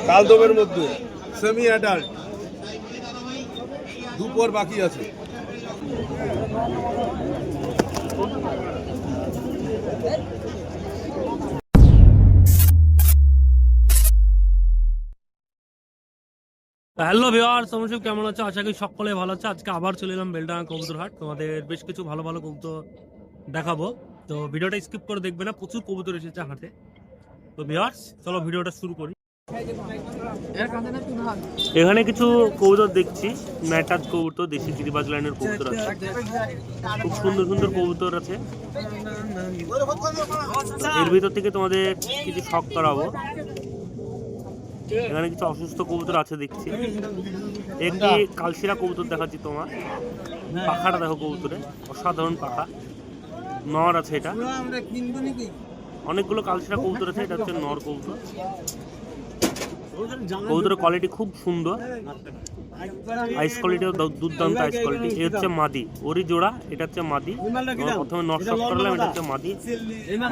কালদমের মধ্যে semi adult, দুপুর বাকি আছে। হ্যালো ভিউয়ার্স, তোমরা কেমন আছো? আশা করি সকলে ভালো আছে। আজকে আবার চলে এলাম বেলডাঙ্গা কবুতর হাট। তোমাদের বেশ কিছু ভালো ভালো কবুতর দেখাবো, তো ভিডিওটা স্কিপ করে দেখবে না। প্রচুর কবুতর এসেছে হাটে। তো ভিউয়ার্স, চলো ভিডিওটা শুরু করি। এখানে কিছু কবুতর দেখছি, ম্যাটাজ কবুতর, দেশি গিরিবাজ লাইনের কবুতর আছে। খুব সুন্দর সুন্দর কবুতর আছে। এর ভিতর থেকে তোমাদের কিছু শখ করাবো। এখানে কিছু অসুস্থ কবুতর আছে দেখছি। একটি কালশিরা কবুতর দেখাচ্ছি তোমার। পাখাটা দেখো কবুতরে, অসাধারণ পাখা। নর আছে এটা। অনেকগুলো কালশিরা কবুতর আছে, এটা হচ্ছে নর কবুতর। কবুতরের কোয়ালিটি খুব সুন্দর, আইস কোয়ালিটিও দুর্দান্ত আইস কোয়ালিটি। এই হচ্ছে মাদি, ওরই জোড়া। এটা হচ্ছে মাদি। প্রথমে নর শট করলাম, এটা হচ্ছে মাদি।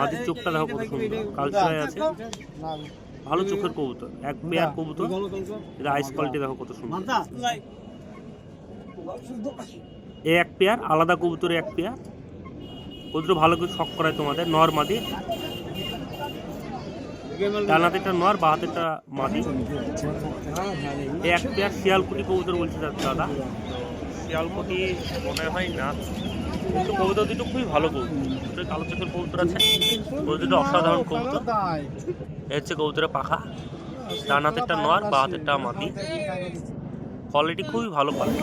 মাদির চোখটা দেখো কত সুন্দর, কালশিরায় আছে। ভালো চোখের কবুতর, এক পেয়ার কবুতর। এটা আইস কোয়ালিটি দেখো কত সুন্দর। এই এক পেয়ার, আলাদা কবুতরে এক পেয়ার কবুতর। ভালো করে শখ করায় তোমাদের। নর মাদি, ডান হাতেরটা নর, বা হাতেরটা মাদি। এই এক পেয়ার শিয়ালকুটি কবুতর বলছে দাদা। শিয়ালকুটি মনে হয় না, কিন্তু কবুতর দুটো খুবই ভালো কবুতর। কালো চোখের কবুতর আছে, কবুতর দুটো অসাধারণ কবুতর। এ হচ্ছে কবুতরের পাখা। ডান হাতেরটা নর, বা হাতেরটা মাদি। কোয়ালিটি খুবই ভালো কোয়ালিটি।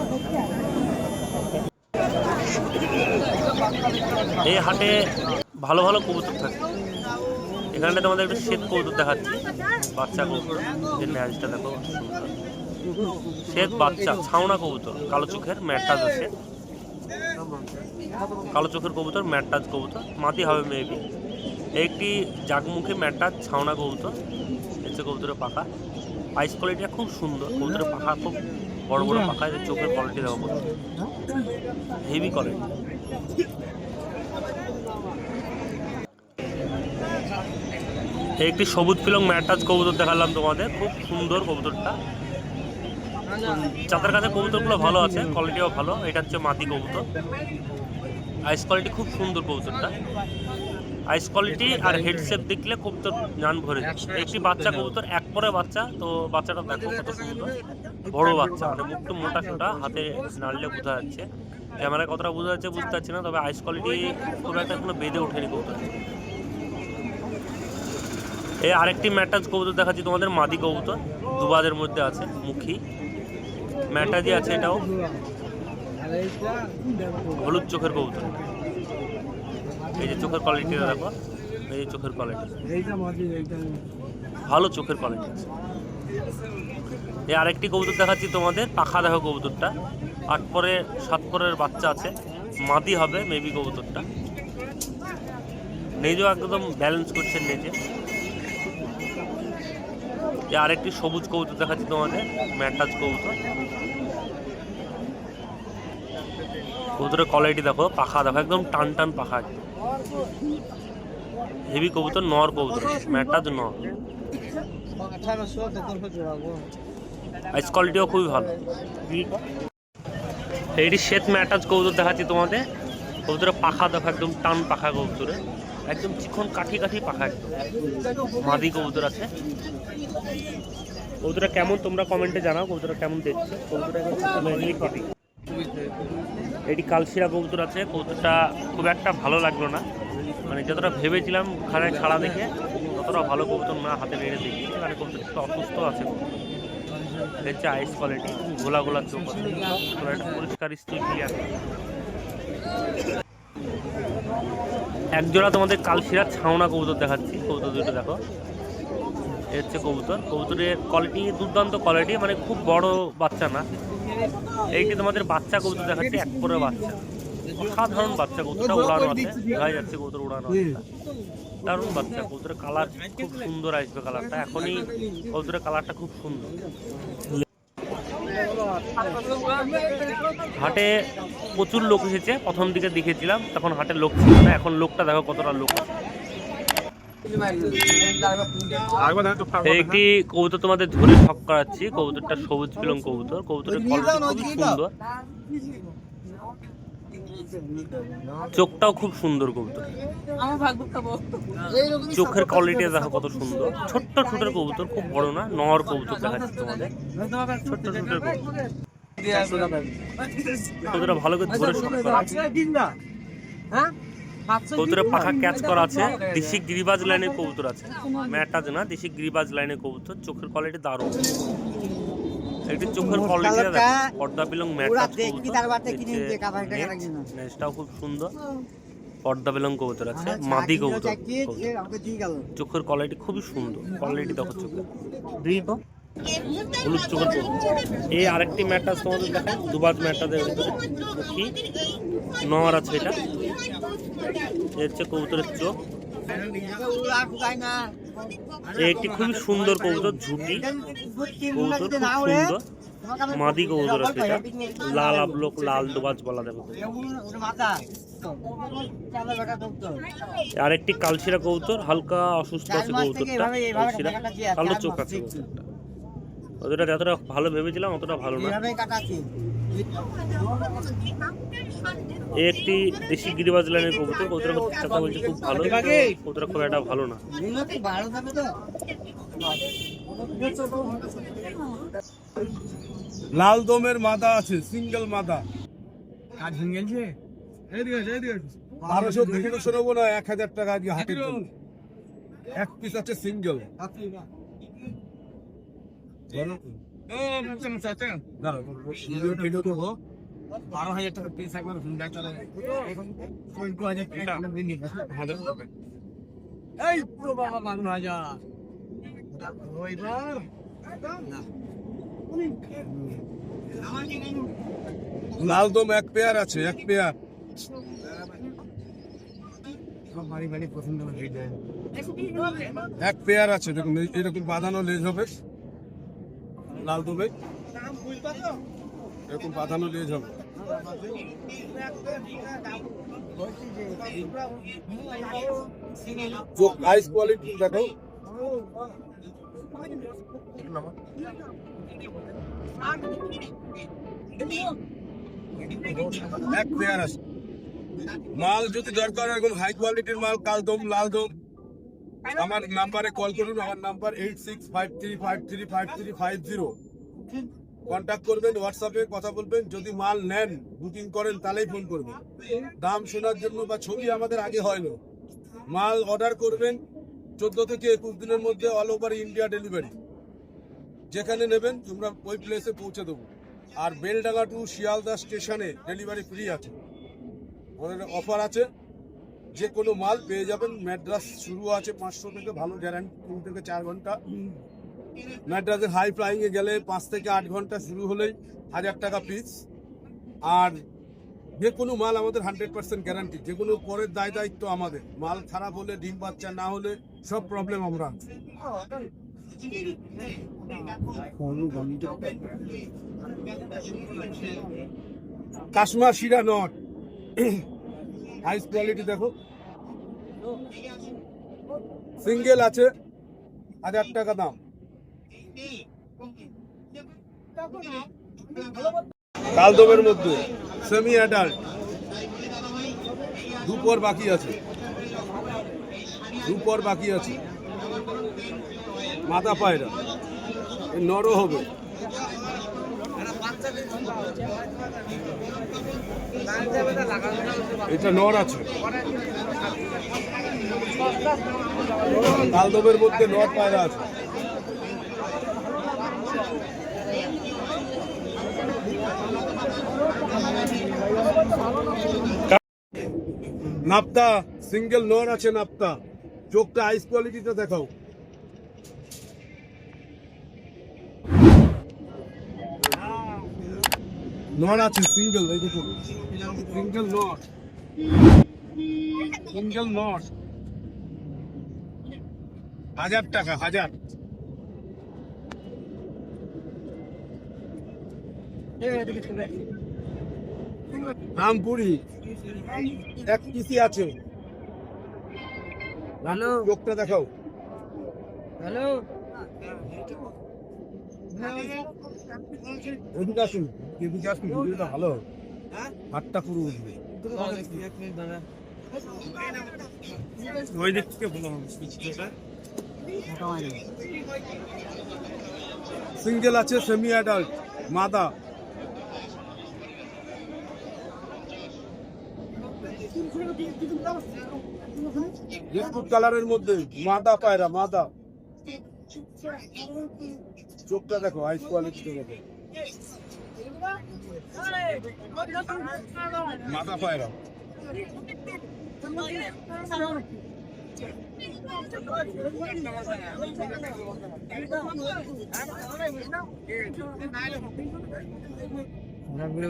এই হাটে ভালো ভালো কবুতর থাকে। এখানটা তোমাদের একটা শ্বেত কবুতর দেখাচ্ছি, বাচ্চা কবুতর। এর ন্যাজটা দেখো সুন্দর, শ্বেত বাচ্চা ছাউনা কবুতর। কালো চোখের ম্যাটাজ আছে, কালো চোখের কবুতর, ম্যাটাজ কবুতর। মাদি হবে মেবি। একটি জাগমুখী ম্যাটাজ ছাউনা কবুতর। হচ্ছে কবুতরের পাখা। আইস কোয়ালিটিটা খুব সুন্দর। কবুতরের পাখা খুব বড় বড় পাখা। চোখের কোয়ালিটি দেখো কত হেভি কোয়ালিটি। একটি সবুজ পিলং ম্যাটাজ কবুতর দেখালাম তোমাদের, খুব সুন্দর কবুতরটা। চাতার কাছে কবুতরগুলো ভালো আছে, কোয়ালিটিও ভালো। এটা হচ্ছে মাদি কবুতর। আইস কোয়ালিটি খুব সুন্দর কবুতরটা। আইস কোয়ালিটি আর হেডশেপ দেখলে কবুতর জান ভরে যায়। একটি বাচ্চা কবুতর, এক পরে বাচ্চা। তো বাচ্চাটা দেখো কত সুন্দর, বড় বাচ্চা। মানে মুখটা মোটা সোটা, হাতে নাড়লে বোঝা যাচ্ছে। ক্যামেরায় কতটা বোঝা যাচ্ছে বুঝতে পারছি না, তবে আইস কোয়ালিটি খুব একটা এখনো বেঁধে ওঠেনি কবুতর। এই আরেকটি ম্যাটাজ কবুতর দেখাচ্ছি তোমাদের, মাদি কবুতর। দুবাদের মধ্যে আছে, মুখী ম্যাটাজি আছে। এটাও হলুদ চোখের কবুতর। এই যে চোখের কোয়ালিটিটা দেখো, এই যে চোখের কোয়ালিটি, ভালো চোখের কোয়ালিটি আছে। এই আরেকটি কবুতর দেখাচ্ছি তোমাদের, পাখা দেখো কবুতরটা। 8 পরে 7 পরের বাচ্চা আছে, মাদি হবে মেবি কবুতরটা। নেজও একদম ব্যালেন্স করছে নেজে। এই আরেকটি সবুজ কবুতর দেখাচ্ছি তোমাদের, ম্যাটাজ কবুতর। কবুতরের কোয়ালিটি দেখো, পাখা দেখো, একদম টান টান পাখা, একদম হেভি কবুতর। নর কবুতর, ম্যাটাজ নর। আইস কোয়ালিটিও খুবই ভালো। এইটি শ্বেত ম্যাটাজ কবুতর দেখাচ্ছি তোমাদের। কবুতরের পাখা দেখো, একদম টান পাখা কবুতরে, একদম চিকন কাঠি কাঠি পাখা একদম। মাদি কবুতর আছে। কবুতরটা কেমন তোমরা কমেন্টে জানাও, কবুতরটা কেমন দেখছো। কবুতরটা এটি কালশিরা কবুতর আছে। কবুতরটা খুব একটা ভালো লাগলো না, মানে যতটা ভেবেছিলাম খানে ছাড়া দেখে ততটা ভালো কবুতর না। হাতে নেড়ে দেখি, মানে কবুতর একটু অসুস্থ আছে। হচ্ছে আইস কোয়ালিটি, গোলা গোলা চোখ আছে, একটা পরিষ্কার স্টিল ক্লিয়ার। একজোড়া তোমাদের কালশিরা ছাউনা কবুতর দেখাচ্ছি। কবুতর দুটো দেখো, এ হচ্ছে কবুতর। কবুতরের কোয়ালিটি দুর্দান্ত কোয়ালিটি, মানে খুব বড় বাচ্চা না। এইটি তোমাদের বাচ্চা কবুতর দেখাচ্ছি, এক পরে বাচ্চা, অসাধারণ বাচ্চা। কবুতরটা উড়ানো আছে, দেখা যাচ্ছে কবুতর উড়ানো আছে। দারুণ বাচ্চা। কবুতরের কালার খুব সুন্দর আসবে, কালারটা এখনই কবুতরের কালারটা খুব সুন্দর। হাটে প্রচুর লোক এসেছে। প্রথম দিকে দেখেছিলাম তখন হাটে লোক ছিল না, এখন লোকটা দেখো কতটা লোক আছে। একটি কবুতর তোমাদের ধরে শখ করাচ্ছি। কবুতরটা সবুজ পিলং কবুতর। কবুতরের কোয়ালিটি খুব সুন্দর, চোখটাও খুব সুন্দর। কবুতর চোখের কোয়ালিটি দেখো কত সুন্দর। ছোট্ট ছোটের কবুতর, খুব বড় না। নর কবুতর দেখাচ্ছি তোমাদের, ছোট্ট ছোটের কবুতর। কবুতরটা ভালো করে ধরে শখ করা। কবুতরের পাখা ক্যাচ করা আছে। দেশি গিরিবাজ লাইনের কবুতর আছে, ম্যাটাজ না, দেশি গিরিবাজ লাইনের কবুতর। চোখের কোয়ালিটি দারুণ। একটি চোখের কোয়ালিটি দেখো, পর্দা বিলং ম্যাটাজ কবুতর। নেজটাও খুব সুন্দর, পর্দা বিলং কবুতর আছে, মাদি কবুতর। চোখের কোয়ালিটি খুবই সুন্দর। কোয়ালিটি দেখো চোখের, হলুদ চোখের কবুতর। এই আরেকটি ম্যাটাজ তোমাদের দেখায়, দুবাজ ম্যাটাজের ভিতরে মুখী নর আছে। এটা হচ্ছে কবুতরের চোখ। একটি খুবই সুন্দর কবুতর, ঝুটি কবুতর, খুব সুন্দর মাদি কবুতর আছে। এটা লাল আবলোক, লাল দুবাজ বলা দেখো। আরেকটি কালশিরা কবুতর, হালকা অসুস্থ আছে কবুতরটা। কালশিরা, কালো চোখ আছে কবুতরটা। ওটা যতটা ভালো ভেবেছিলাম অতটা ভালো না। এই একটি দেশি গিরিবাজ লাইনের কবুতর। কবুতর কথা বলছে খুব ভালো, কবুতর খুব একটা ভালো না। লাল দমের মাদা আছে, সিঙ্গেল মাদা। 1200 দেখে তো শোনাবো না, 1000 টাকা আজকে হাটের জন্য। এক পিস আছে সিঙ্গেল। লাল দম এক পেয়ার আছে, এক পেয়ার। এক পেয়ার আছে, দেখুন এরকম বাঁধানো লেজ হবে লাল দমে, এরকম বাঁধানো লেজ হবে। চোখ আইস কোয়ালিটি দেখো। এক পেয়ার আছে। মাল যদি দরকার এরকম হাই কোয়ালিটির মাল, কালদম, লালদম, আমার নাম্বারে কল করুন। আমার নাম্বার 8653535350। কন্ট্যাক্ট করবেন, হোয়াটসঅ্যাপে কথা বলবেন। যদি মাল নেন, বুকিং করেন, তাহলেই ফোন করবেন। দাম শোনার জন্য বা ছবি আমাদের আগে হয় না। মাল অর্ডার করবেন, 14 থেকে 21 দিনের মধ্যে অল ওভার ইন্ডিয়া ডেলিভারি। যেখানে নেবেন তোমরা ওই প্লেসে পৌঁছে দেবো। আর বেলডাঙ্গা টু শিয়ালদা স্টেশনে ডেলিভারি ফ্রি আছে। আমাদের অফার আছে, যে কোনো মাল পেয়ে যাবেন। ম্যাড্রাস শুরু আছে 500 থেকে, ভালো গ্যারান্টি 3 থেকে 4 ঘন্টা। ম্যাড্রাসের হাই ফ্লাইংয়ে গেলে 5 থেকে 8 ঘন্টা, শুরু হলেই 1000 টাকা পিস। আর যে কোনো মাল আমাদের 100% গ্যারান্টি। যে কোনো পরের দায়িত্ব আমাদের। মাল খারাপ হলে, ডিম বাচ্চা না হলে, সব প্রবলেম আমরা। কাশ্মীর শিরা নট, হাইস কোয়ালিটি দেখো। সিঙ্গেল আছে, 1000 টাকা দাম। কালদমের মধ্যে সেমি অ্যাডাল্ট, দুপর বাকি আছে, দুপর বাকি আছে। মাথা পায়রা নরও হবে। এটা নর আছে, কালদমের মধ্যে নর পায়রা আছে। নাপ্তা সিঙ্গেল নর আছে, নাপ্তা। চোখটা আইস কোয়ালিটিটা দেখাও। নর আছে সিঙ্গেল, এই দেখুন সিঙ্গেল নর, সিঙ্গেল নর। 1000 টাকা, 1000। রামপুরি এক পিসি আছে। হ্যালো চোখটা দেখাও। হ্যালো এদিকে আসুন, এদিকে আসুন, ভিডিওটা ভালো, হাতটা পুরো উঠবে। ওই দিক থেকে ভালো হবে। সিঙ্গেল আছে, সেমি অ্যাডাল্ট, মাদা। বিস্কুট কালারের মধ্যে মাদা পায়রা, মাদা। চোখটা দেখো, আইস কোয়ালিটি দেখো, মাদা পায়রা।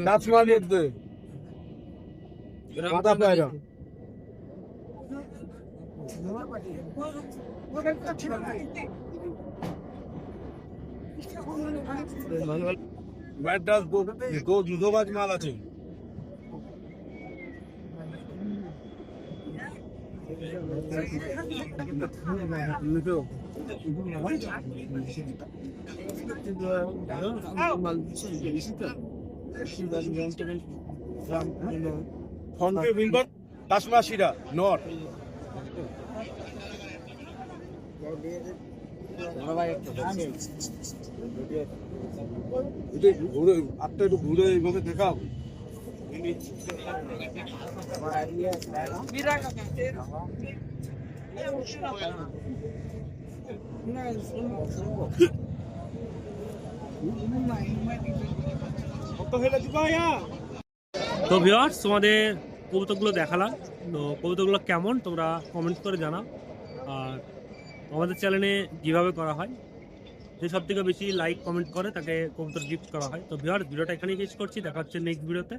নাচমার মধ্যে মাদা পায়রা। ম্যাড্রাস দো দুধোবাজ মাল আছে। ফন্টে উইঙ্গর কাশমা শিরা নট। ঘুরে আটটা একটু ঘুরে এইভাবে দেখাও। তো ভিউয়ার্স, তোমাদের কবুতরগুলো দেখালাম। তো কবুতরগুলো কেমন তোমরা কমেন্ট করে জানাও। আর আমাদের চ্যানেলে যেভাবে করা হয়, যে সব থেকে বেশি লাইক কমেন্ট করে তাকে কবুতর গিফট করা হয়। তো ভিউয়ার্স, ভিডিওটা এখানেই শেষ করছি, দেখা হচ্ছে নেক্সট ভিডিওতে।